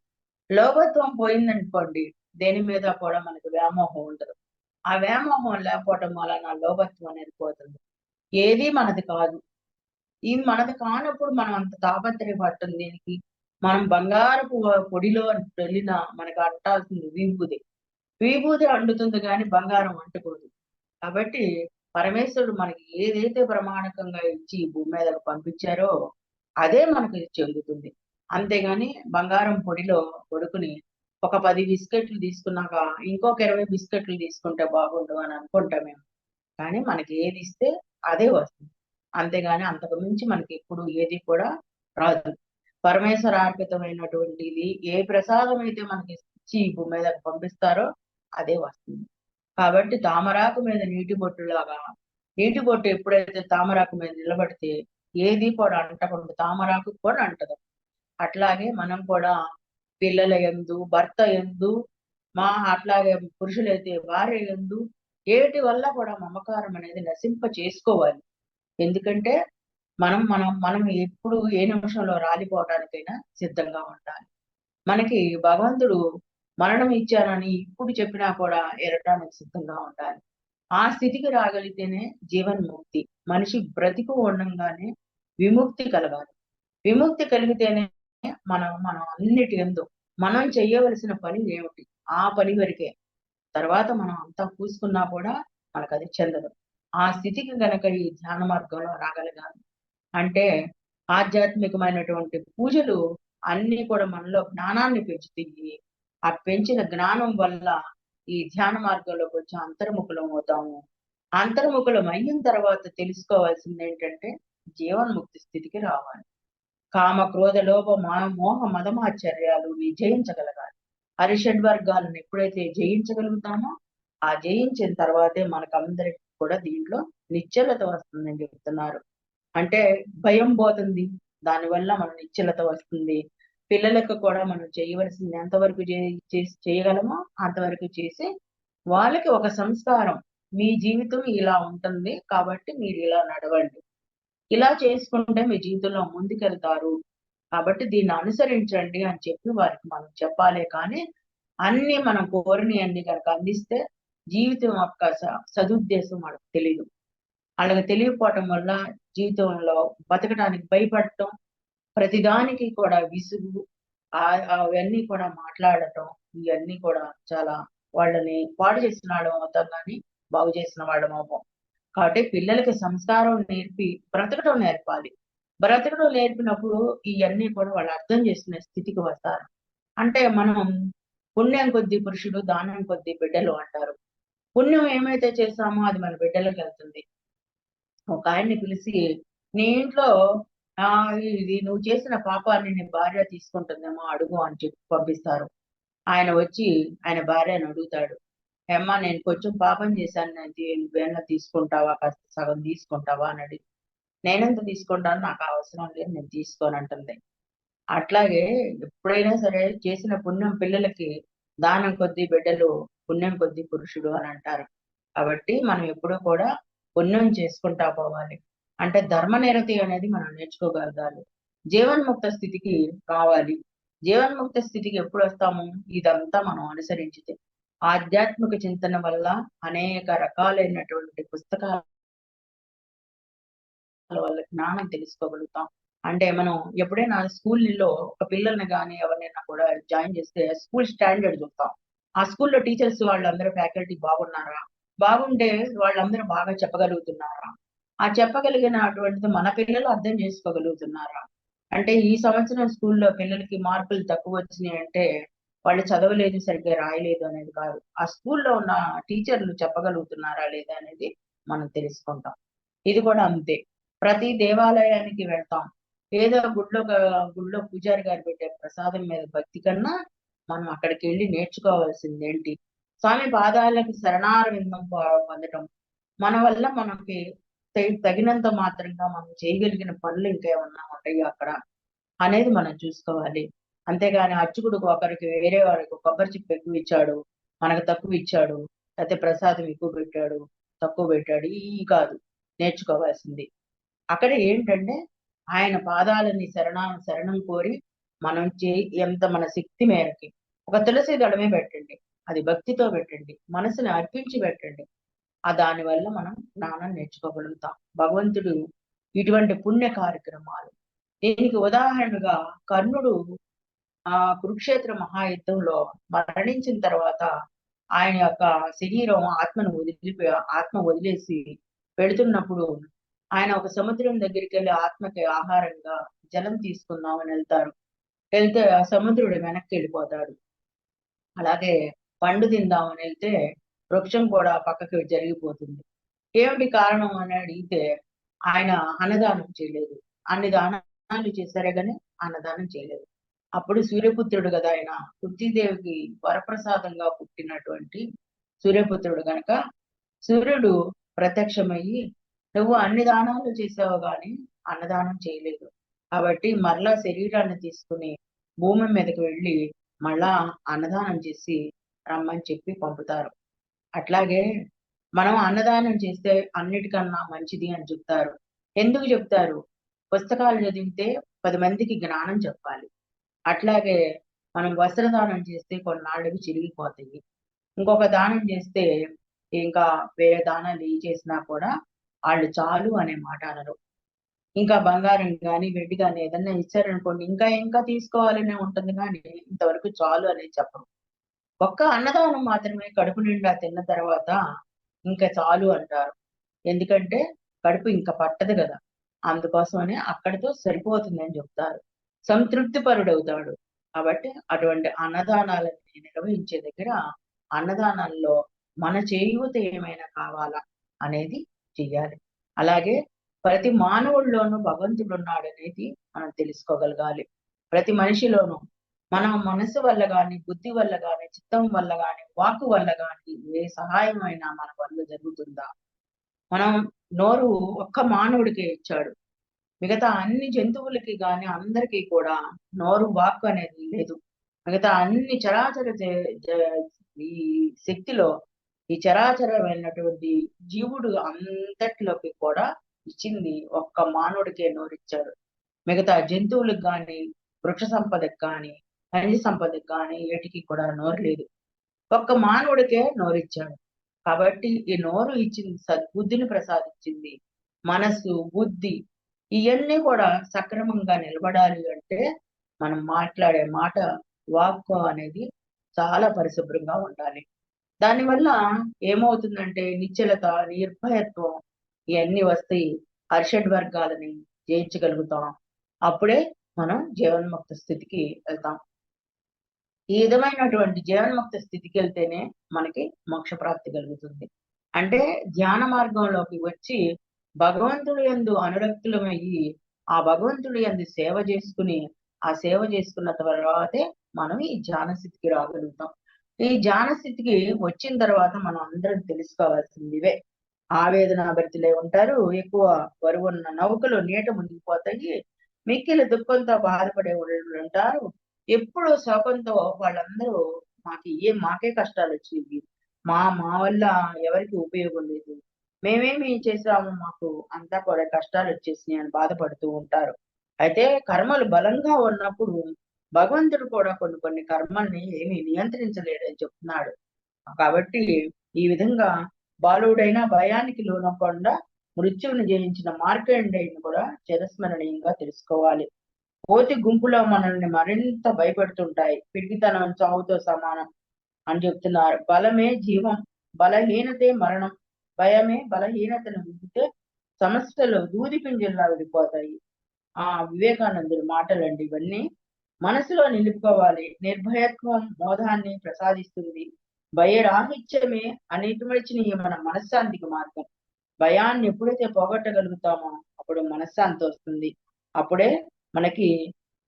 లోభత్వం పోయిందనుకోండి, దేని మీద కూడా మనకి వ్యామోహం ఉండదు. ఆ వ్యామోహం లేకపోవటం వలన లోభత్వం అనేది పోతుంది. ఏది మనది కాదు. ఇది మనది కానప్పుడు మనం అంత తాపత్రయపడటం దేనికి? మనం బంగారపు పొడిలో వెళ్ళినా మనకు అంటాల్సింది విభూదే. విభూది అంటుతుంది గానీ బంగారం అంటుకోదు. కాబట్టి పరమేశ్వరుడు మనకి ఏదైతే ప్రమాణకంగా ఇచ్చి ఈ భూమి మీదకి పంపించారో అదే మనకు చెందుతుంది. అంతేగాని బంగారం పొడిలో కొడుకుని ఒక 10 బిస్కెట్లు తీసుకున్నాక ఇంకొక 20 బిస్కెట్లు తీసుకుంటే బాగుండు అని అనుకుంటాం మేము. కానీ మనకి ఏది ఇస్తే అదే వస్తుంది. అంతేగాని అంతకు మించి మనకి ఎప్పుడు ఏది కూడా రాదు. పరమేశ్వరార్పితమైనటువంటిది ఏ ప్రసాదం అయితే మనకి ఇచ్చి ఈ భూమి మీదకి పంపిస్తారో అదే వస్తుంది. కాబట్టి తామరాకు మీద నీటి బొట్టులాగా నీటి బొట్టు ఎప్పుడైతే తామరాకు మీద నిలబడితే ఏది కూడా అంటకుండా తామరాకు కూడా అంటదు. అట్లాగే మనం కూడా పిల్లల యందు, భర్త యందు, అట్లాగే పురుషులైతే భార్య యందు ఏటి వల్ల కూడా మమకారం అనేది నశింప చేసుకోవాలి. ఎందుకంటే మనం మనం మనం ఎప్పుడు ఏ నిమిషంలో రాలిపోవటానికైనా సిద్ధంగా ఉండాలి. మనకి భగవంతుడు మరణం ఇచ్చానని ఇప్పుడు చెప్పినా కూడా ఎరటానికి సిద్ధంగా ఉండాలి. ఆ స్థితికి రాగలిగితేనే జీవన్ముక్తి. మనిషి బ్రతికు ఉండంగానే విముక్తి కలగాలి. విముక్తి కలిగితేనే మనం మనం అన్నిటి యందు మనం చెయ్యవలసిన పని ఏమిటి? ఆ పని వరకే. తర్వాత మనం అంతా పూసుకున్నా కూడా మనకది చెందదు. ఆ స్థితికి గనక ఈ ధ్యాన మార్గంలో రాగలగాలి. అంటే ఆధ్యాత్మికమైనటువంటి పూజలు అన్నీ కూడా మనలో జ్ఞానాన్ని పెంచుతాయి. ఆ పెంచిన జ్ఞానం వల్ల ఈ ధ్యాన మార్గంలో కొంచెం అంతర్ముఖులం అవుతాము. అంతర్ముఖులం అయిన తర్వాత తెలుసుకోవాల్సింది ఏంటంటే జీవన్ముక్తి స్థితికి రావాలి. కామ, క్రోధ, లోభ, మోహ, మదమాశ్చర్యాలని జయించగలగాలి. అరిషడ్వర్గాలను ఎప్పుడైతే జయించగలుగుతామో ఆ జయించిన తర్వాతే మనకందరికి కూడా దీంట్లో నిశ్చలత వస్తుందని చెప్తున్నారు. అంటే భయం పోతుంది. దానివల్ల మన నిశ్చలత వస్తుంది. పిల్లలకు కూడా మనం చేయవలసింది ఎంతవరకు చేయగలమో అంతవరకు చేసి వాళ్ళకి ఒక సంస్కారం. మీ జీవితం ఇలా ఉంటుంది కాబట్టి మీరు ఇలా నడవండి. ఇలా చేసుకుంటే మీ జీవితంలో ముందుకెళ్తారు. కాబట్టి దీన్ని అనుసరించండి అని చెప్పి వారికి మనం చెప్పాలే కానీ, అన్నీ మనం కోరినయన్ని గనక అందిస్తే జీవితం యొక్క సదుద్దేశం వాళ్ళకి తెలీదు. ఆళ్ళకి తెలియకపోవటం వల్ల జీవితంలో బతకడానికి భయపడటం, ప్రతిదానికి కూడా విసుగు, అవన్నీ కూడా మాట్లాడటం, ఇయన్నీ కూడా చాలా వాళ్ళని పాడు చేసిన వాళ్ళం అవుతాం గానీ, బాగు చేసిన వాళ్ళం అవ్వం. కాబట్టి పిల్లలకి సంస్కారం నేర్పి బ్రతకడం నేర్పాలి. బ్రతకడం నేర్పినప్పుడు ఇయన్నీ కూడా వాళ్ళు అర్థం చేసుకునే స్థితికి వస్తారు. అంటే మనం పుణ్యం కొద్దీ పురుషుడు, దానం కొద్దీ బిడ్డలు అంటారు. పుణ్యం ఏమైతే చేస్తామో అది మన బిడ్డలకెళ్తుంది. ఒకాయన్ని పిలిసి, "నీ ఇంట్లో ఇది నువ్వు చేసిన పాపాన్ని నీ భార్య తీసుకుంటుందేమో అడుగు" అని చెప్పి పంపిస్తారు. ఆయన వచ్చి ఆయన భార్యని అడుగుతాడు. "ఏమ్మా నేను కొంచెం పాపం చేశాను. నువ్వేమన్నా తీసుకుంటావా? కాస్త సగం తీసుకుంటావా?" అని అడిగి, "నేనెంత తీసుకుంటాను? నాకు ఆ అవసరం లేదు. నేను తీసుకోనంటుంది." అట్లాగే ఎప్పుడైనా సరే చేసిన పుణ్యం పిల్లలకి దానం కొద్దీ బిడ్డలు, పుణ్యం కొద్దీ పురుషుడు అని అంటారు. కాబట్టి మనం ఎప్పుడూ కూడా పుణ్యం చేసుకుంటా పోవాలి. అంటే ధర్మనిరతి అనేది మనం నేర్చుకోగలగాలి. జీవన్ముక్త స్థితికి రావాలి. జీవన్ముక్త స్థితికి ఎప్పుడొస్తాము? ఇదంతా మనం అనుసరించితే. ఆధ్యాత్మిక చింతన వల్ల అనేక రకాలైనటువంటి పుస్తకాల వల్ల జ్ఞానం తెలుసుకోగలుగుతాం. అంటే మనం ఎప్పుడైనా స్కూల్‌లో ఒక పిల్లల్ని గాని ఎవరినైనా కూడా జాయిన్ చేస్తే స్కూల్ స్టాండర్డ్ చూస్తాం. ఆ స్కూల్‌లో టీచర్స్ వాళ్ళందరూ ఫ్యాకల్టీ బాగున్నారా? బాగుంటే వాళ్ళందరూ బాగా చెప్పగలుగుతున్నారా? ఆ చెప్పగలిగినటువంటిది మన పిల్లలు అర్థం చేసుకోగలుగుతున్నారా? అంటే ఈ సంవత్సరం స్కూల్‌లో పిల్లలకి మార్కులు తక్కువొచ్చినాయంటే వాళ్ళు చదవలేదు, సరిగ్గా రాయలేదు అనేది కాదు. ఆ స్కూల్‌లో ఉన్న టీచర్లు చెప్పగలుగుతున్నారా లేదా అనేది మనం తెలుసుకుంటాం. ఇది కూడా అంతే. ప్రతి దేవాలయానికి వెళ్తాం. ఏదో గుడిలో పూజారి గారు పెట్టే ప్రసాదం మీద భక్తి కన్నా, మనం అక్కడికెళ్లి నేర్చుకోవాల్సిందేంటి? స్వామి పాదాలకి శరణారవిందం పొందటం. మన వల్ల మనకి తగినంత మాత్రంగా మనం చేయగలిగిన పనులు ఇంకేమన్నా ఉంటాయా అక్కడ? అనేది మనం చూసుకోవాలి. అంతేగాని అర్చకుడు ఒకరికి వేరే వారికి కొబ్బరి చిప్ప ఎక్కువిచ్చాడు, మనకు తక్కువిచ్చాడు, లేతే ప్రసాదం ఎక్కువ పెట్టాడు, తక్కువ పెట్టాడు ఇయి కాదు నేర్చుకోవాల్సింది. అక్కడ ఏంటంటే ఆయన పాదాలని శరణం కోరి మనం ఎంత మన శక్తి మేరకి ఒక తులసి దళమే పెట్టండి. అది భక్తితో పెట్టండి, మనసుని అర్పించి పెట్టండి. దానివల్ల మనం జ్ఞానం నేర్చుకోగలుగుతాం. భగవంతుడు ఇటువంటి పుణ్య కార్యక్రమాలు, దీనికి ఉదాహరణగా కర్ణుడు కురుక్షేత్ర మహాయుద్ధంలో మరణించిన తర్వాత ఆయన యొక్క శరీరం ఆత్మ వదిలేసి వెళుతున్నప్పుడు ఆయన ఒక సముద్రం దగ్గరికి వెళ్ళి ఆత్మకి ఆహారంగా జలం తీసుకుందామని వెళ్తారు. వెళ్తే ఆ సముద్రుడు వెనక్కి వెళ్ళిపోతాడు. అలాగే పండు తిందామని వెళ్తే వృక్షం కూడా పక్కకి జరిగిపోతుంది. ఏమిటి కారణం అని అడిగితే ఆయన అన్నదానం చేయలేదు. అన్ని దానాలు చేశారే గాని అన్నదానం చేయలేదు. అప్పుడు సూర్యపుత్రుడు కదా ఆయన, కుంతీదేవికి వరప్రసాదంగా పుట్టినటువంటి సూర్యపుత్రుడు గనక సూర్యుడు ప్రత్యక్షమయ్యి, నువ్వు అన్ని దానాలు చేసావు గాని అన్నదానం చేయలేదు, కాబట్టి మరలా శరీరాన్ని తీసుకుని భూమి మీదకి వెళ్ళి మళ్ళా అన్నదానం చేసి రమ్మని చెప్పి పంపుతారు. అట్లాగే మనం అన్నదానం చేస్తే అన్నిటికన్నా మంచిది అని చెప్తారు. ఎందుకు చెప్తారు? పుస్తకాలు చదివితే 10 మందికి జ్ఞానం చెప్పాలి. అట్లాగే మనం వస్త్రదానం చేస్తే కొన్నాళ్ళకి చిరిగిపోతాయి. ఇంకొక దానం చేస్తే ఇంకా వేరే దానాలు ఏవి చేసినా కూడా వాళ్ళు చాలు అనే మాట అనరు. ఇంకా బంగారం కానీ వెండి కానీ ఏదన్నా ఇచ్చారనుకోండి, ఇంకా ఇంకా తీసుకోవాలనే ఉంటుంది కానీ ఇంతవరకు చాలు అనేది చెప్పరు. ఒక్క అన్నదానం మాత్రమే కడుపు నిండా తిన్న తర్వాత ఇంకా చాలు అంటారు. ఎందుకంటే కడుపు ఇంకా పట్టదు కదా, అందుకోసమని అక్కడితో సరిపోతుంది అని చెప్తారు. సంతృప్తి పరుడవుతాడు. కాబట్టి అటువంటి అన్నదానాలని నిర్వహించే దగ్గర అన్నదానాల్లో మన చేయూత ఏమైనా కావాలా అనేది చెయ్యాలి. అలాగే ప్రతి మానవుల్లోనూ భగవంతుడు ఉన్నాడు అనేది మనం తెలుసుకోగలగాలి. ప్రతి మనిషిలోనూ మనం మనసు వల్ల గాని, బుద్ధి వల్ల గాని, చిత్తం వల్ల గాని, వాక్కు వల్ల గాని ఏ సహాయం అయినా మన వల్ల జరుగుతుందా? మనం నోరు ఒక్క మానవుడికే ఇచ్చాడు. మిగతా అన్ని జంతువులకి గాని అందరికీ కూడా నోరు, వాక్కు అనేది లేదు. మిగతా అన్ని చరాచర ఈ శక్తిలో ఈ చరాచరమైనటువంటి జీవుడు అంతట్లోకి కూడా ఇచ్చింది ఒక్క మానవుడికే నోరిచ్చాడు. మిగతా జంతువులకు గాని, వృక్ష సంపదకి కానీ, ఖనిజ సంపదకి కానీ ఏటికి కూడా నోరు లేదు. ఒక్క మానవుడికే నోరిచ్చాడు. కాబట్టి ఈ నోరు ఇచ్చింది సద్బుద్ధిని ప్రసాదించింది. మనసు, బుద్ధి ఇవన్నీ కూడా సక్రమంగా నిలబడాలి అంటే మనం మాట్లాడే మాట, వాక్కు అనేది చాలా పరిశుభ్రంగా ఉండాలి. దానివల్ల ఏమవుతుందంటే నిశ్చలత, నిర్భయత్వం ఇవన్నీ వస్తాయి. హర్షడ్ వర్గాలని జయించగలుగుతాం. అప్పుడే మనం జీవన్ముక్త స్థితికి వెళ్తాం. ఈ విధమైనటువంటి జీవన్ముక్త స్థితికి వెళ్తేనే మనకి మోక్ష ప్రాప్తి కలుగుతుంది. అంటే ధ్యాన మార్గంలోకి వచ్చి భగవంతుడి యందు అనురక్తులమయ్యి ఆ భగవంతుడి యందు సేవ చేసుకుని, ఆ సేవ చేసుకున్న తర్వాతే మనం ఈ ధ్యాన స్థితికి రాగలుగుతాం. ఈ ధ్యాన స్థితికి వచ్చిన తర్వాత మనం అందరం తెలుసుకోవాల్సిందివే. ఆవేదన భరితులై ఉంటారు. ఎక్కువ బరువున్న నౌకలు నీట మునిగిపోతాయి. మిక్కిలి దుఃఖంతో బాధపడే వాళ్ళు ఉంటారు. ఎప్పుడు శోకంతో వాళ్ళందరూ మాకే కష్టాలు వచ్చినాయి, మా మా వల్ల ఎవరికి ఉపయోగం లేదు, మేమేమి చేసాము, మాకు అంతా కూడా కష్టాలు వచ్చేసినాయి అని బాధపడుతూ ఉంటారు. అయితే కర్మలు బలంగా ఉన్నప్పుడు భగవంతుడు కూడా కొన్ని కొన్ని కర్మల్ని ఏమీ నియంత్రించలేడని చెప్తున్నాడు. కాబట్టి ఈ విధంగా బాలుడైన భయానికి లోనకుండా మృత్యువుని జయించిన మార్కండేయుని కూడా చిరస్మరణీయంగా తెలుసుకోవాలి. కోతి గుంపులో మనల్ని మరింత భయపెడుతుంటాయి. పిరికితనం చావుతో సమానం అని చెప్తున్నారు. బలమే జీవం, బలహీనతే మరణం. భయమే బలహీనతను విడితే సమస్యలు దూది పింజల్లా విడిపోతాయి. వివేకానందుడి మాటలండి ఇవన్నీ. మనసులో నిలుపుకోవాలి. నిర్భయత్వం మోదాన్ని ప్రసాదిస్తుంది. భయరాహిత్యమే అన్నిటిమడిచిన మన మనశ్శాంతికి మార్గం. భయాన్ని ఎప్పుడైతే పోగొట్టగలుగుతామో అప్పుడు మనశ్శాంతి వస్తుంది. అప్పుడే మనకి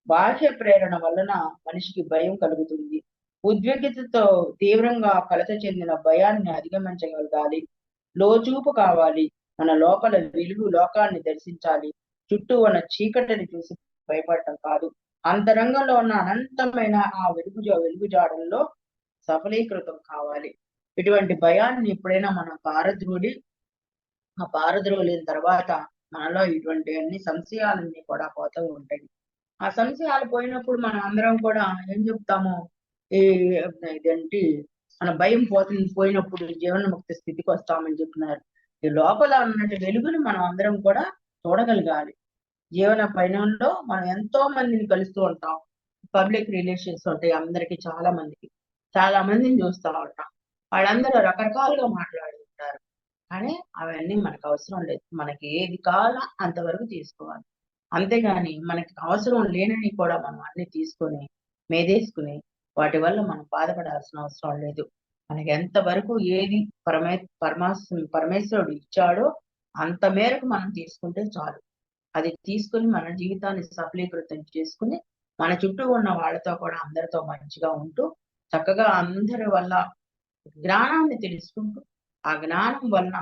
బాహ్య ప్రేరణ వలన మనిషికి భయం కలుగుతుంది. ఉద్విగ్నతతో తీవ్రంగా కలత చెందిన భయాన్ని అధిగమించగలగాలి. లోచూపు కావాలి. మన లోపల వెలుగు లోకాన్ని దర్శించాలి. చుట్టూ ఉన్న చీకటిని చూసి భయపడటం కాదు, అంతరంగంలో ఉన్న అనంతమైన ఆ వెలుగుజాడల్లో సఫలీకృతం కావాలి. ఇటువంటి భయాన్ని ఎప్పుడైనా మనం పారద్రోలిన తర్వాత మనలో ఇటువంటి అన్ని సంశయాలన్నీ కూడా పోతూ ఉంటాయి. ఆ సంశయాలు పోయినప్పుడు మనం అందరం కూడా ఏం చెప్తాము? ఈ ఇదేంటి మన భయం పోయినప్పుడు జీవన్ముక్తి స్థితికి వస్తామని చెప్తున్నారు. ఈ లోపల ఉన్నటువంటి వెలుగుని మనం అందరం కూడా చూడగలగాలి. జీవన పయనంలో మనం ఎంతో మందిని కలుస్తూ ఉంటాం. పబ్లిక్ రిలేషన్స్ ఉంటాయి అందరికి, చాలా మందిని చూస్తూ ఉంటాం. వాళ్ళందరూ రకరకాలుగా మాట్లాడుతుంటారు. కానీ అవన్నీ మనకు అవసరం లేదు. మనకి ఏది కావాలో అంతవరకు తీసుకోవాలి. అంతేగాని మనకి అవసరం లేనని కూడా మనం అన్ని తీసుకొని మేదేసుకుని వాటి వల్ల మనం బాధపడాల్సిన అవసరం లేదు. మనకి ఎంతవరకు ఏది పరమేశ్వరుడు ఇచ్చాడో అంత మేరకు మనం తీసుకుంటే చాలు. అది తీసుకుని మన జీవితాన్ని సఫలీకృతం చేసుకుని మన చుట్టూ ఉన్న వాళ్ళతో కూడా అందరితో మంచిగా ఉంటూ చక్కగా అందరి వల్ల జ్ఞానాన్ని తెలుసుకుంటూ ఆ జ్ఞానం వలన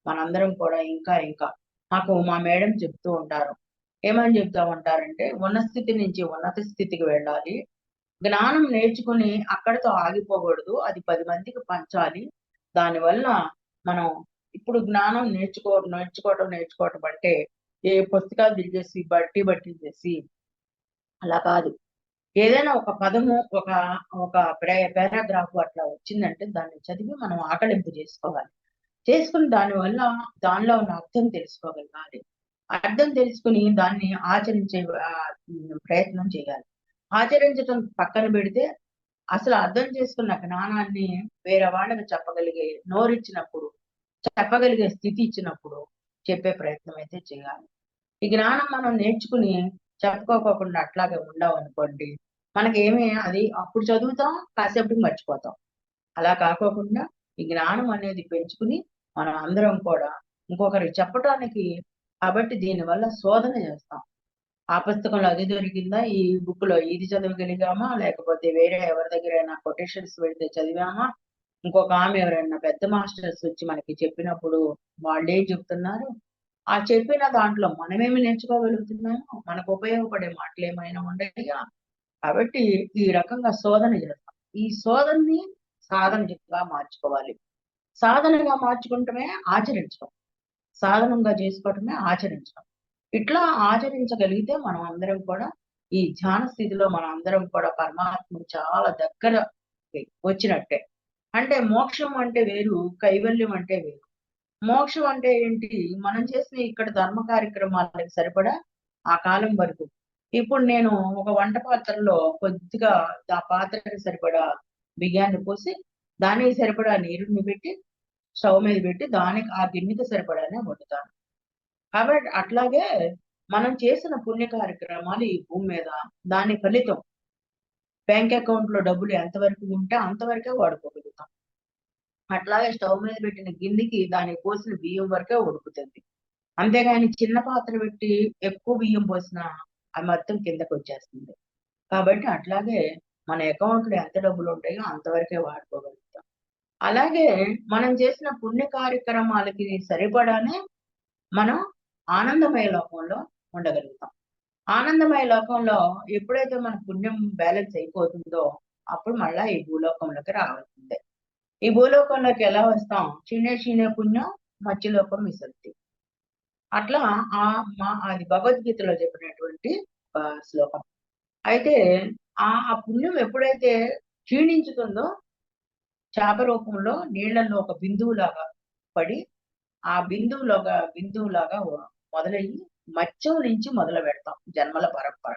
మనందరం కూడా ఇంకా ఇంకా మాకు మా మేడం చెప్తూ ఉంటారు. ఏమని చెప్తా ఉంటారంటే, ఉన్న స్థితి నుంచి ఉన్నత స్థితికి వెళ్ళాలి. జ్ఞానం నేర్చుకుని అక్కడితో ఆగిపోకూడదు. అది 10 మందికి పంచాలి. దానివల్ల మనం ఇప్పుడు జ్ఞానం నేర్చుకోవటం అంటే ఏ పుస్తకాలు తిరిగేసి బట్టి చేసి అలా కాదు. ఏదైనా ఒక పదము ఒక ఒక పారాగ్రాఫ్ అట్లా వచ్చిందంటే దాన్ని చదివి మనం ఆకలింపు చేసుకోవాలి. చేసుకుని దానిలో ఉన్న అర్థం తెలుసుకోగలగాలి. అర్థం తెలుసుకుని దాన్ని ఆచరించే ప్రయత్నం చేయాలి. ఆచరించడం పక్కన పెడితే అసలు అర్థం చేసుకున్న జ్ఞానాన్ని వేరే వాళ్ళకి చెప్పగలిగే స్థితి ఇచ్చినప్పుడు చెప్పే ప్రయత్నం అయితే చేయాలి. ఈ జ్ఞానం మనం నేర్చుకుని చెప్పుకోకుండా అట్లాగే ఉండవనుకోండి, మనకేమి అది అప్పుడు చదువుతాం, కాసేపటికి మర్చిపోతాం. అలా కాకోకుండా ఈ జ్ఞానం అనేది పెంచుకుని మనం అందరం కూడా ఇంకొకరికి చెప్పటానికి, కాబట్టి దీనివల్ల శోధన చేస్తాం. ఆ పుస్తకంలో అది దొరికిందా, ఈ బుక్ లో ఇది చదవగలిగామా, లేకపోతే వేరే ఎవరి దగ్గరైనా కొటేషన్స్ పెడితే చదివామా, ఇంకొక ఆమె ఎవరైనా పెద్ద మాస్టర్స్ వచ్చి మనకి చెప్పినప్పుడు వాళ్ళు ఏం చెప్తున్నారు, ఆ చెప్పిన దాంట్లో మనమేమి నేర్చుకోగలుగుతున్నామో, మనకు ఉపయోగపడే మాటలు ఏమైనా ఉన్నాయా. కాబట్టి ఈ రకంగా శోధన చేస్తాం. ఈ శోధనని సాధనగా మార్చుకోవాలి. సాధనగా మార్చుకుంటమే ఆచరించడం, సాధనంగా చేసుకోవటమే ఆచరించడం. ఇట్లా ఆచరించగలిగితే మనం అందరం కూడా ఈ ధ్యాన స్థితిలో మనం అందరం కూడా పరమాత్మకు చాలా దగ్గర వచ్చినట్టే. అంటే మోక్షం అంటే వేరు, కైవల్యం అంటే వేరు. మోక్షం అంటే ఏంటి, మనం చేసిన ఇక్కడ ధర్మ కార్యక్రమాలకు సరిపడా ఆ కాలం వరకు. ఇప్పుడు నేను ఒక వంట పాత్రలో కొద్దిగా ఆ పాత్రకి సరిపడా బియ్యాన్ని పోసి దానికి సరిపడా నీరుని పెట్టి స్టవ్ మీద పెట్టి దానికి ఆ గిన్నెకి సరిపడానే వండుతాను. కాబట్టి అట్లాగే మనం చేసిన పుణ్య కార్యక్రమాలు ఈ భూమి మీద దాని ఫలితం బ్యాంక్ అకౌంట్ లో డబ్బులు ఎంతవరకు ఉంటే అంతవరకే వాడుకోగలుగుతాం. అట్లాగే స్టవ్ మీద పెట్టిన గిన్నెకి దానికి పోసిన బియ్యం వరకే ఉడుకుతుంది. అంతేగాని చిన్న పాత్ర పెట్టి ఎక్కువ బియ్యం పోసినా అది మొత్తం కిందకు వచ్చేస్తుంది. కాబట్టి అట్లాగే మన అకౌంట్ లో ఎంత డబ్బులు ఉంటాయో అంతవరకే వాడుకోగలుగుతాం. అలాగే మనం చేసిన పుణ్య కార్యక్రమాలకి సరిపడానే మనం ఆనందమయ లోకంలో ఉండగలుగుతాం. ఆనందమయ లోకంలో ఎప్పుడైతే మన పుణ్యం బ్యాలెన్స్ అయిపోతుందో అప్పుడు మళ్ళా ఈ భూలోకంలోకి రావాల్సిందే. ఈ భూలోకంలోకి ఎలా వస్తాం, చిన్న పుణ్యం మధ్యలోకం విసక్తి. అట్లా అది భగవద్గీతలో చెప్పినటువంటి శ్లోకం. అయితే ఆ పుణ్యం ఎప్పుడైతే క్షీణించుతుందో చేప రూపంలో నీళ్లలో ఒక బిందువులాగా పడి ఆ బిందువులాగా మొదలయ్యి మత్స్యం నుంచి మొదలు పెడతాం జన్మల పరంపర.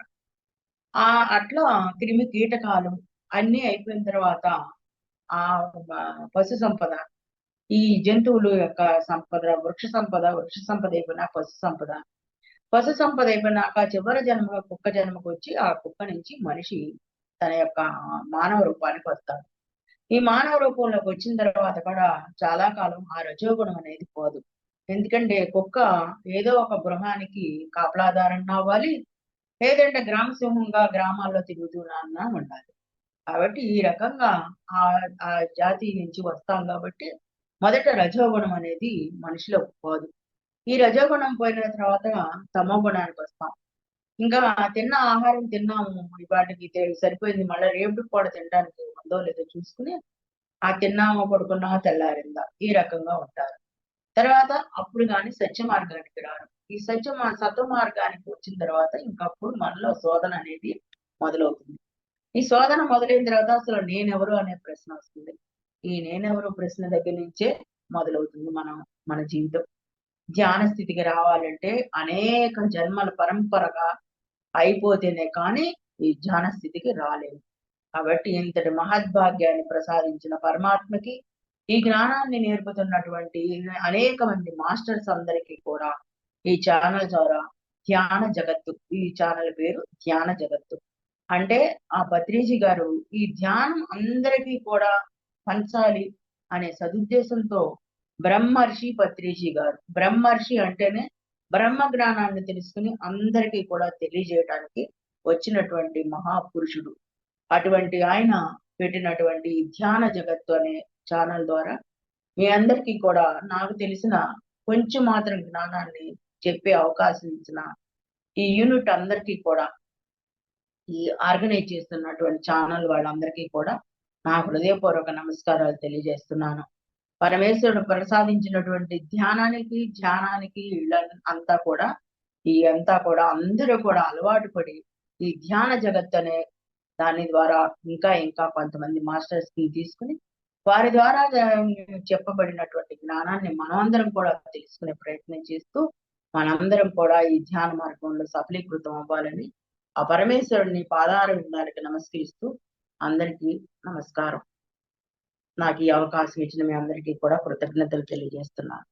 అట్లా క్రిమి కీటకాలు అన్ని అయిపోయిన తర్వాత ఆ పశు సంపద, ఈ జంతువుల యొక్క సంపద, వృక్ష సంపద అయిపోయినా పశు సంపద అయిపోయినాక చివరి జన్మగా కుక్క జన్మకు వచ్చి ఆ కుక్క నుంచి మనిషి తన యొక్క మానవ రూపానికి వస్తాడు. ఈ మానవ రూపంలోకి వచ్చిన తర్వాత కూడా చాలా కాలం ఆ రజోగుణం అనేది పోదు. ఎందుకంటే కుక్క ఏదో ఒక గృహానికి కాపలాదారన్నా అవ్వాలి, లేదంటే గ్రామ సింహంగా గ్రామాల్లో తిరుగుతున్నా ఉండాలి. కాబట్టి ఈ రకంగా ఆ ఆ జాతి నుంచి వస్తాం కాబట్టి మొదట రజోగుణం అనేది మనిషిలో పోదు. ఈ రజోగుణం పోయిన తర్వాత తమో గుణానికి వస్తాం. ఇంకా తిన్న ఆహారం తిన్నాము, వాటికి సరిపోయింది, మళ్ళీ రేపు కూడా తినడానికి ఉందో లేదో చూసుకుని ఆ తిన్నామో పడుకున్నామో తెల్లారిందా ఈ రకంగా ఉంటారు. తర్వాత అప్పుడు కానీ సత్య మార్గానికి రారు. ఈ సత్వ మార్గానికి వచ్చిన తర్వాత ఇంకప్పుడు మనలో శోధన అనేది మొదలవుతుంది. ఈ శోధన మొదలైన తర్వాత అసలు నేనెవరు అనే ప్రశ్న వస్తుంది. ఈ నేనెవరు ప్రశ్న దగ్గర నుంచే మొదలవుతుంది మన జీవితం. ధ్యాన స్థితికి రావాలంటే అనేక జన్మల పరంపరగా అయిపోతేనే కానీ ఈ ధ్యాన స్థితికి రాలేము. కాబట్టి ఇంతటి మహద్భాగ్యాన్ని ప్రసాదించిన పరమాత్మకి ఈ జ్ఞానాన్ని నేర్పుతున్నటువంటి అనేక మంది మాస్టర్స్ అందరికీ కూడా ఈ ఛానల్ ద్వారా ధ్యాన జగత్తు, ఈ ఛానల్ పేరు ధ్యాన జగత్తు. అంటే ఆ పత్రిజీ గారు ఈ ధ్యానం అందరికీ కూడా పంచాలి అనే సదుద్దేశంతో బ్రహ్మర్షి పత్రిజీ గారు, బ్రహ్మర్షి అంటేనే బ్రహ్మ జ్ఞానాన్ని తెలుసుకుని అందరికీ కూడా తెలియజేయడానికి వచ్చినటువంటి మహాపురుషుడు. అటువంటి ఆయన పెట్టినటువంటి ఈ ధ్యాన జగత్తు అనే ఛానల్ ద్వారా మీ అందరికీ కూడా నాకు తెలిసిన కొంచెం మాత్రం జ్ఞానాన్ని చెప్పే అవకాశం ఇచ్చిన ఈ యూనిట్ అందరికీ కూడా, ఈ ఆర్గనైజ్ చేస్తున్నటువంటి ఛానల్ వాళ్ళందరికీ కూడా నా హృదయపూర్వక నమస్కారాలు తెలియజేస్తున్నాను. పరమేశ్వరుడు ప్రసాదించినటువంటి ధ్యానానికి అంతా కూడా అందరూ కూడా అలవాటు పడి ఈ ధ్యాన జగత్ అనే దాని ద్వారా ఇంకా కొంతమంది మాస్టర్స్ ని తీసుకుని వారి ద్వారా చెప్పబడినటువంటి జ్ఞానాన్ని మనమందరం కూడా తెలుసుకునే ప్రయత్నం చేస్తూ మనందరం కూడా ఈ ధ్యాన మార్గంలో సఫలీకృతం అవ్వాలని ఆ పరమేశ్వరుడిని పాదార విందానికి నమస్కరిస్తూ అందరికీ నమస్కారం. నాకు ఈ అవకాశం ఇచ్చిన మీ అందరికీ కూడా కృతజ్ఞతలు తెలియజేస్తున్నాను.